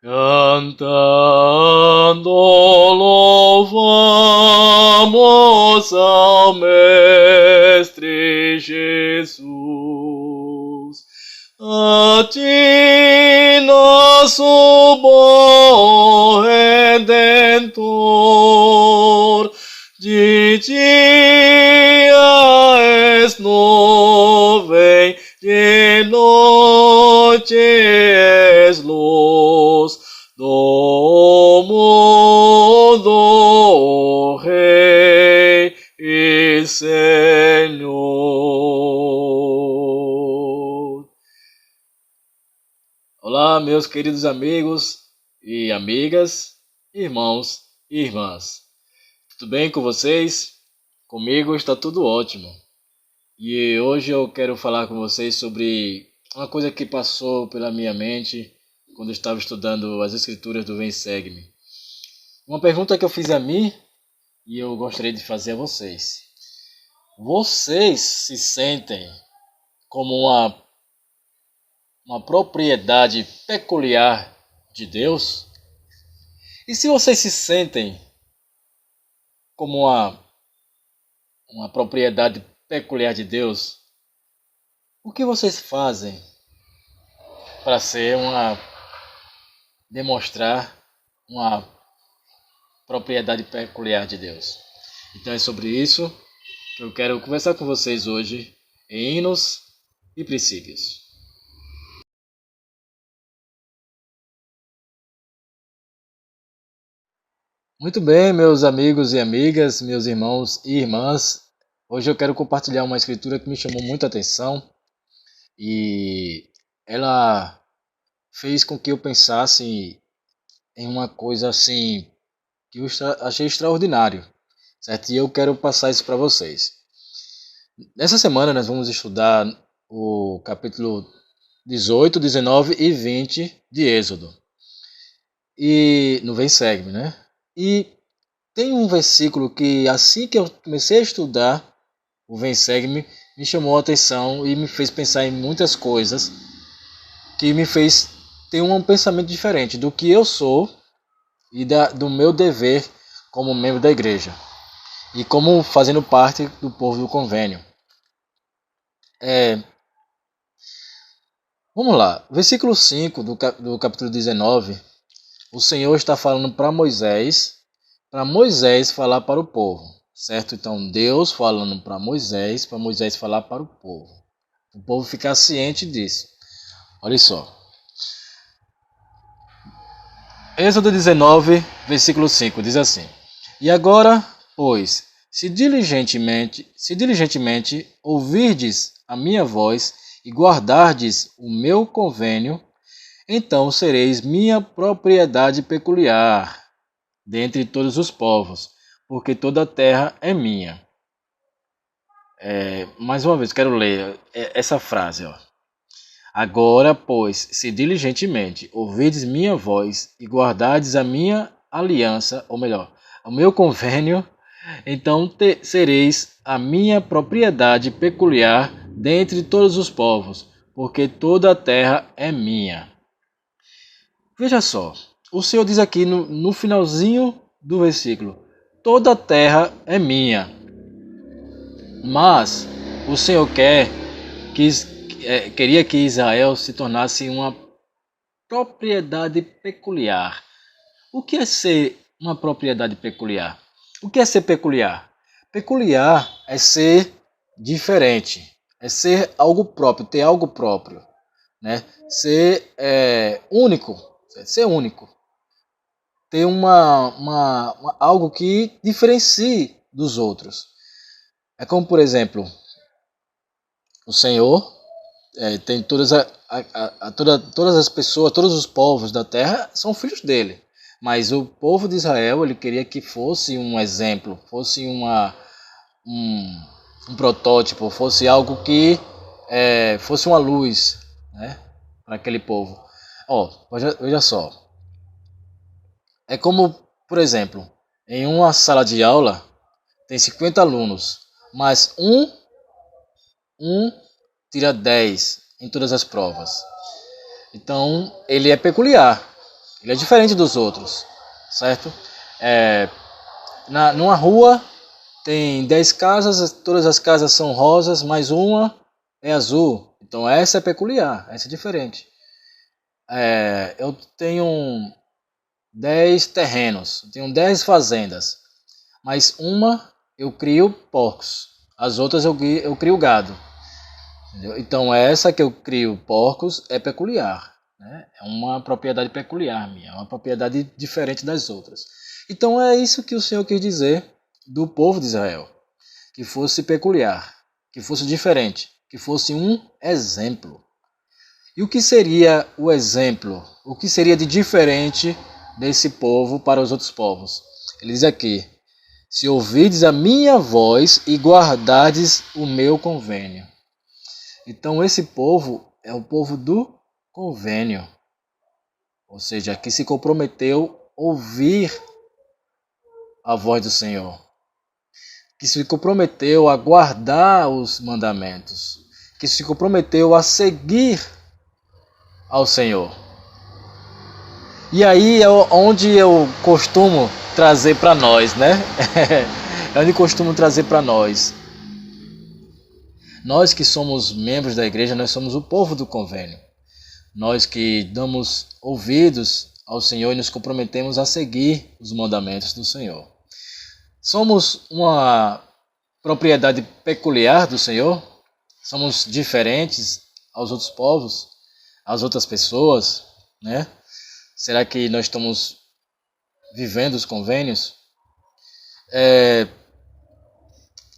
Cantando louvamos ao Mestre Jesus. A ti, nosso bom Redentor, de dia és nuvem, de noite és luz do mundo, Rei e Senhor. Olá, meus queridos amigos e amigas, irmãos e irmãs. Tudo bem com vocês? Comigo está tudo ótimo. E hoje eu quero falar com vocês sobre uma coisa que passou pela minha mente quando eu estava estudando as escrituras do Vem Segue-me. Uma pergunta que eu fiz a mim e eu gostaria de fazer a vocês. Vocês se sentem como uma propriedade peculiar de Deus? E se vocês se sentem como uma propriedade peculiar de Deus, o que vocês fazem para demonstrar uma propriedade peculiar de Deus? Então é sobre isso que eu quero conversar com vocês hoje em Hinos e Princípios. Muito bem, meus amigos e amigas, meus irmãos e irmãs. Hoje eu quero compartilhar uma escritura que me chamou muita atenção e ela fez com que eu pensasse em uma coisa assim que eu achei extraordinário, certo? E eu quero passar isso para vocês. Nessa semana nós vamos estudar o capítulo 18, 19 e 20 de Êxodo. E no Vem Segue-me, né? E tem um versículo que assim que eu comecei a estudar o Vem Segue-me, me chamou a atenção e me fez pensar em muitas coisas, que me fez ter um pensamento diferente do que eu sou e do meu dever como membro da igreja e como fazendo parte do povo do convênio. Vamos lá, versículo 5 do capítulo 19, o Senhor está falando para Moisés falar para o povo, certo? Então Deus falando para Moisés falar para o povo ficar ciente disso. Olha só, Êxodo 19, versículo 5, diz assim: E agora, pois, se diligentemente ouvirdes a minha voz e guardardes o meu convênio, então sereis minha propriedade peculiar dentre todos os povos, porque toda a terra é minha. Mais uma vez, quero ler essa frase, ó. Agora, pois, se diligentemente ouvirdes minha voz e guardardes a minha aliança, ou melhor, o meu convênio, então sereis a minha propriedade peculiar dentre todos os povos, porque toda a terra é minha. Veja só, o Senhor diz aqui no finalzinho do versículo: toda a terra é minha. Mas o Senhor queria que Israel se tornasse uma propriedade peculiar. O que é ser uma propriedade peculiar? O que é ser peculiar? Peculiar é ser diferente, é ser algo próprio, ter algo próprio, né? Ser único, ter algo que diferencie dos outros. É como, por exemplo, o Senhor tem todas as pessoas, todos os povos da terra são filhos dele. Mas o povo de Israel, ele queria que fosse um exemplo, fosse um protótipo, fosse algo que fosse uma luz, né, para aquele povo. Veja só. É como, por exemplo, em uma sala de aula tem 50 alunos, mas um tira 10 em todas as provas. Então, ele é peculiar. Ele é diferente dos outros, certo? Numa rua tem 10 casas, todas as casas são rosas, mas uma é azul. Então essa é peculiar, essa é diferente. Eu tenho 10 terrenos, eu tenho 10 fazendas, mas uma eu crio porcos, as outras eu crio gado. Entendeu? Então essa que eu crio porcos é peculiar, né? É uma propriedade peculiar minha, é uma propriedade diferente das outras. Então é isso que o Senhor quis dizer do povo de Israel, que fosse peculiar, que fosse diferente, que fosse um exemplo. E o que seria o exemplo? O que seria de diferente desse povo para os outros povos? Ele diz aqui: se ouvides a minha voz e guardardes o meu convênio. Então esse povo é o povo do convênio, ou seja, que se comprometeu a ouvir a voz do Senhor, que se comprometeu a guardar os mandamentos, que se comprometeu a seguir ao Senhor. E aí é onde eu costumo trazer para nós, né? É onde eu costumo trazer para nós. Nós que somos membros da igreja, nós somos o povo do convênio. Nós que damos ouvidos ao Senhor e nos comprometemos a seguir os mandamentos do Senhor. Somos uma propriedade peculiar do Senhor? Somos diferentes aos outros povos, às outras pessoas, né? Será que nós estamos vivendo os convênios?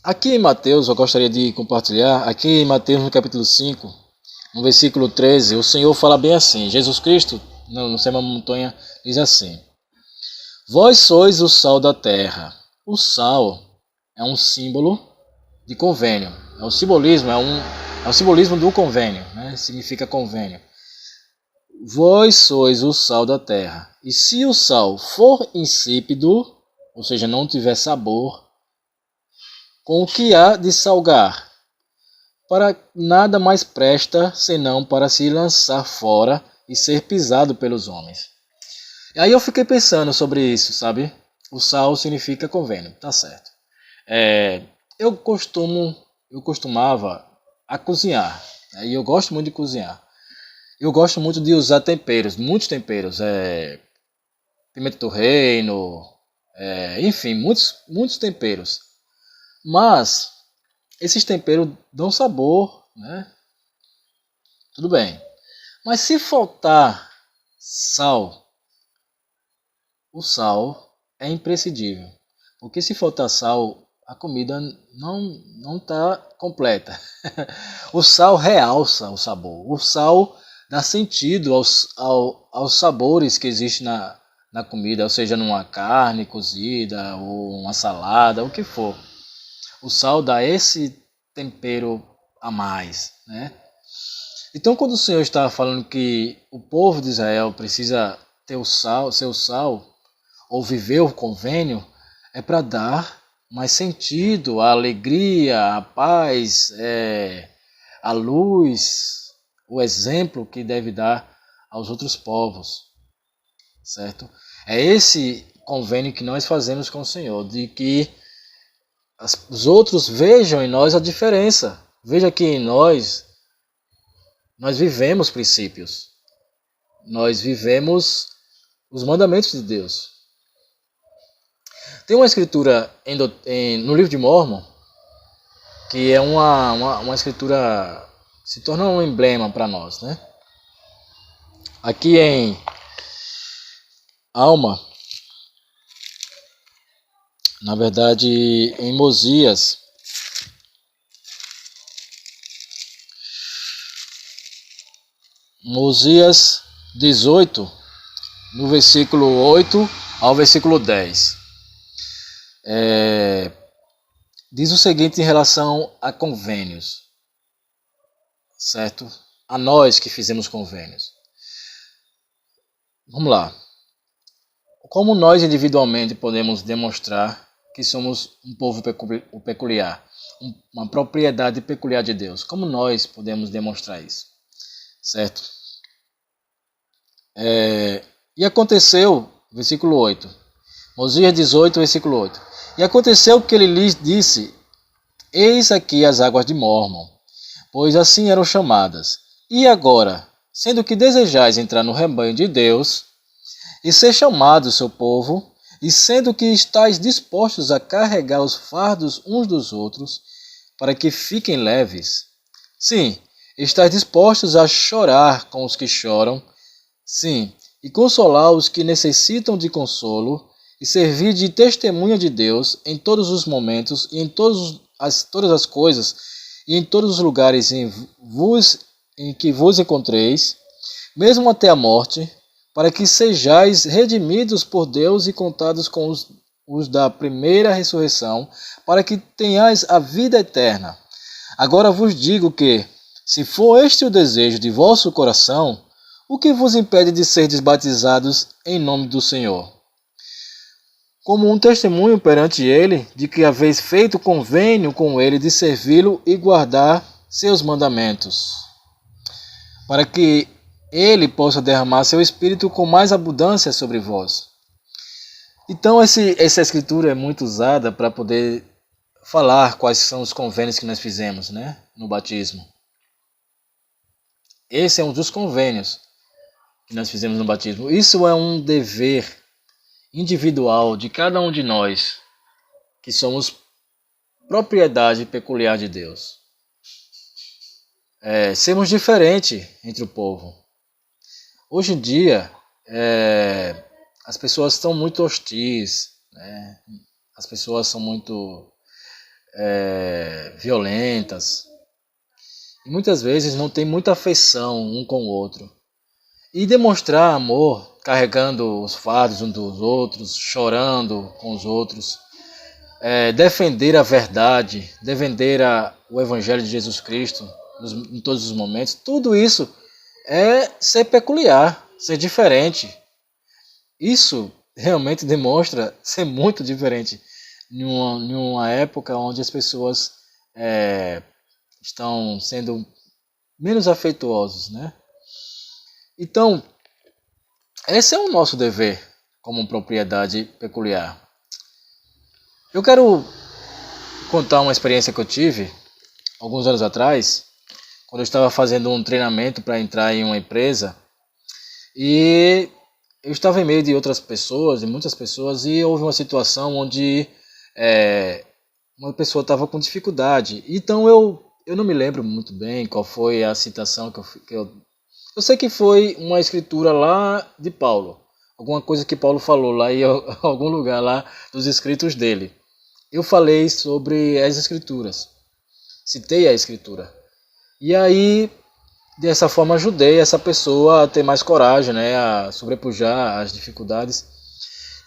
Aqui em Mateus, eu gostaria de compartilhar, aqui em Mateus no capítulo 5, no versículo 13, o Senhor fala bem assim, Jesus Cristo, no Sermão da Montanha, diz assim: vós sois o sal da terra. O sal é um símbolo de convênio, é um simbolismo do convênio, né? Significa convênio. Vós sois o sal da terra. E se o sal for insípido, ou seja, não tiver sabor, com o que há de salgar? Para nada mais presta, senão para se lançar fora e ser pisado pelos homens. E aí eu fiquei pensando sobre isso, sabe? O sal significa convênio, tá certo. Eu costumava a cozinhar, e eu gosto muito de cozinhar. Eu gosto muito de usar temperos, muitos temperos, pimenta do reino, enfim, muitos temperos. Mas esses temperos dão sabor, né? Tudo bem. Mas se faltar sal, o sal é imprescindível. Porque se faltar sal, a comida não está completa. O sal realça o sabor. O sal dá sentido aos sabores que existem na comida, ou seja, numa carne cozida, ou uma salada, o que for. O sal dá esse tempero a mais, né? Então, quando o Senhor está falando que o povo de Israel precisa ter o sal, seu sal, ou viver o convênio, é para dar mais sentido à alegria, à paz, à luz, o exemplo que deve dar aos outros povos, certo? É esse convênio que nós fazemos com o Senhor, de que os outros vejam em nós a diferença. Veja que em nós vivemos princípios. Nós vivemos os mandamentos de Deus. Tem uma escritura no livro de Mórmon que é uma escritura, se torna um emblema para nós, né? Aqui em Alma, na verdade em Mosias, Mosias 18, no versículo 8 ao versículo 10. Diz o seguinte em relação a convênios, certo? A nós que fizemos convênios. Vamos lá. Como nós individualmente podemos demonstrar que somos um povo peculiar, uma propriedade peculiar de Deus? Como nós podemos demonstrar isso? Certo? E aconteceu, versículo 8, Mosias 18, versículo 8. E aconteceu que ele lhes disse: Eis aqui as águas de Mormon, pois assim eram chamadas. E agora, sendo que desejais entrar no rebanho de Deus, e ser chamados seu povo, e sendo que estáis dispostos a carregar os fardos uns dos outros, para que fiquem leves. Sim, estáis dispostos a chorar com os que choram, sim, e consolar os que necessitam de consolo, e servir de testemunha de Deus em todos os momentos e em todas as coisas e em todos os lugares em que vos encontreis, mesmo até a morte, para que sejais redimidos por Deus e contados com os da primeira ressurreição, para que tenhais a vida eterna. Agora vos digo que, se for este o desejo de vosso coração, o que vos impede de serdes batizados em nome do Senhor? Como um testemunho perante ele, de que haveis feito convênio com ele de servi-lo e guardar seus mandamentos, para que ele possa derramar seu Espírito com mais abundância sobre vós. Então essa escritura é muito usada para poder falar quais são os convênios que nós fizemos, né, no batismo. Esse é um dos convênios que nós fizemos no batismo. Isso é um dever individual de cada um de nós, que somos propriedade peculiar de Deus. Sermos diferentes entre o povo. Hoje em dia, as pessoas estão muito hostis, né? As pessoas são muito violentas, e muitas vezes não tem muita afeição um com o outro. E demonstrar amor, carregando os fardos uns dos outros, chorando com os outros, defender a verdade, defender o Evangelho de Jesus Cristo em todos os momentos, tudo isso é ser peculiar, ser diferente. Isso realmente demonstra ser muito diferente em uma época onde as pessoas estão sendo menos afetuosos, né? Então, esse é o nosso dever como propriedade peculiar. Eu quero contar uma experiência que eu tive alguns anos atrás, quando eu estava fazendo um treinamento para entrar em uma empresa, e eu estava em meio de outras pessoas, de muitas pessoas, e houve uma situação onde uma pessoa estava com dificuldade. Então eu não me lembro muito bem qual foi a citação que eu sei que foi uma escritura lá de Paulo, alguma coisa que Paulo falou lá em algum lugar lá dos escritos dele. Eu falei sobre as escrituras, citei a escritura. E aí, dessa forma, ajudei essa pessoa a ter mais coragem, né, a sobrepujar as dificuldades.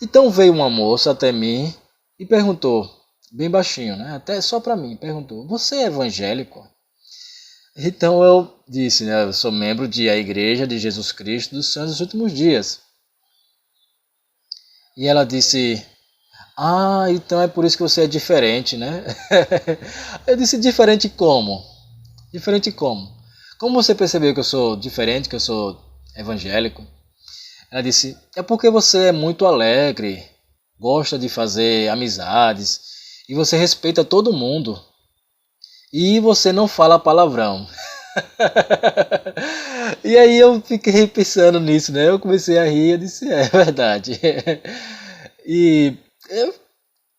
Então veio uma moça até mim e perguntou, bem baixinho, né, até só para mim, perguntou: "Você é evangélico?" Então eu disse, né, eu sou membro da Igreja de Jesus Cristo dos Santos dos Últimos Dias. E ela disse: "Ah, então é por isso que você é diferente, né?" Eu disse: "Diferente como? Diferente como? Como você percebeu que eu sou diferente, que eu sou evangélico?" Ela disse: "É porque você é muito alegre, gosta de fazer amizades, e você respeita todo mundo. E você não fala palavrão." E aí eu fiquei pensando nisso, né? Eu comecei a rir e disse: "É verdade." E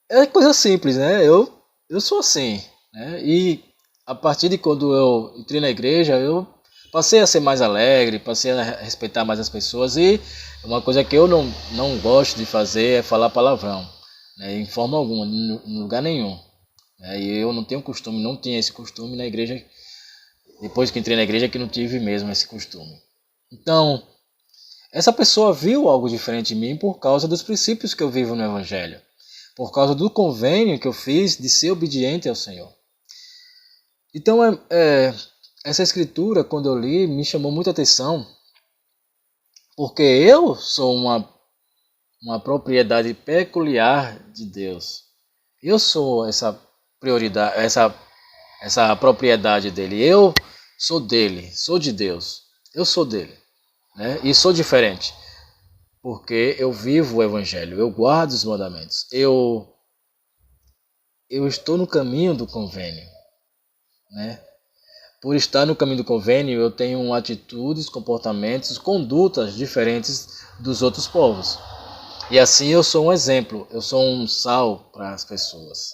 é coisa simples, né? Eu sou assim, né? E a partir de quando eu entrei na igreja, eu passei a ser mais alegre, passei a respeitar mais as pessoas. E uma coisa que eu não gosto de fazer é falar palavrão, né? Em forma alguma, em lugar nenhum. E eu não tenho costume, não tinha esse costume na igreja. Depois que entrei na igreja, que não tive mesmo esse costume. Então, essa pessoa viu algo diferente em mim por causa dos princípios que eu vivo no Evangelho, por causa do convênio que eu fiz de ser obediente ao Senhor. Então, essa escritura, quando eu li, me chamou muita atenção, porque eu sou uma propriedade peculiar de Deus. Eu sou essa prioridade, essa propriedade dele. Eu sou dele, sou de Deus. Eu sou dele, né? E sou diferente. porque eu vivo o Evangelho, eu guardo os mandamentos, eu estou no caminho do convênio, né? Por estar no caminho do convênio, eu tenho atitudes, comportamentos, condutas diferentes dos outros povos. E assim eu sou um exemplo, eu sou um sal para as pessoas.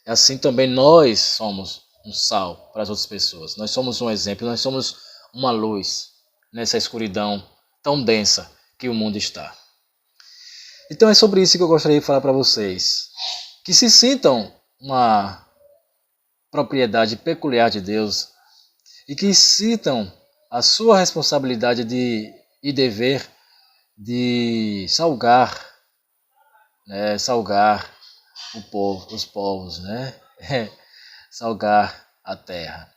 E assim também nós somos um sal para as outras pessoas. Nós somos um exemplo, nós somos uma luz nessa escuridão tão densa que o mundo está. Então é sobre isso que eu gostaria de falar para vocês. Que se sintam uma propriedade peculiar de Deus e que sintam a sua responsabilidade e dever de salgar, né, salgar o povo, os povos, né, salgar a terra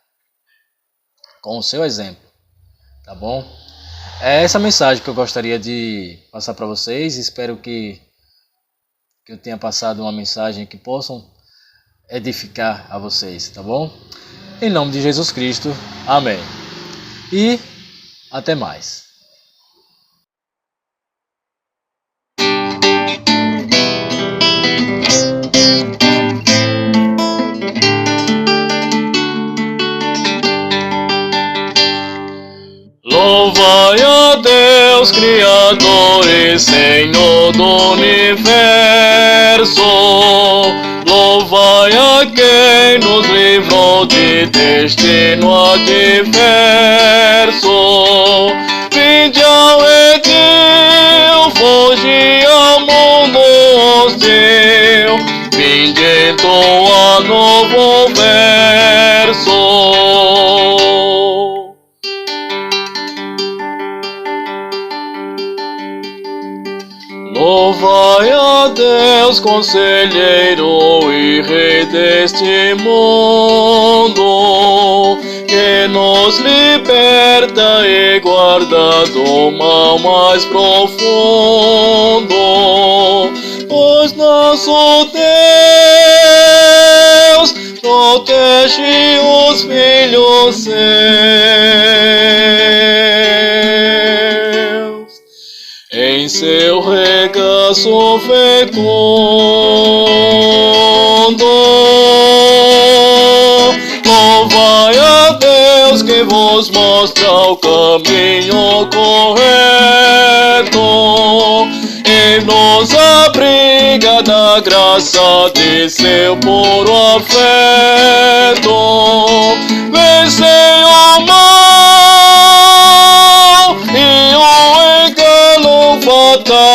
com o seu exemplo, tá bom? É essa mensagem que eu gostaria de passar para vocês. Espero que eu tenha passado uma mensagem que possam edificar a vocês, tá bom? Em nome de Jesus Cristo, amém. E até mais. Louvai a Deus, Criador e Senhor do Universo. Louvai a quem nos livrou de destino adverso. Vinde ao redil, fogi ao mundo hostil. Vinde entoar novo verso. Louvai a Deus, conselheiro e rei deste mundo, que nos liberta e guarda do mal mais profundo. Pois nosso Deus protege os filhos seus em seu regaço fecundo. Louvai a Deus que vos mostra o caminho correto e nos abriga da graça de seu puro afeto. Vencei o mal e o engano fatal.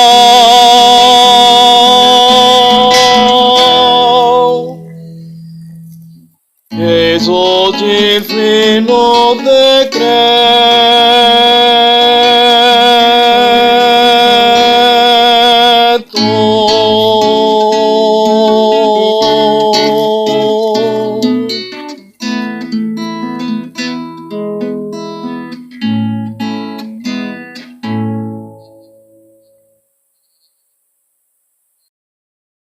Eis o divino decreto.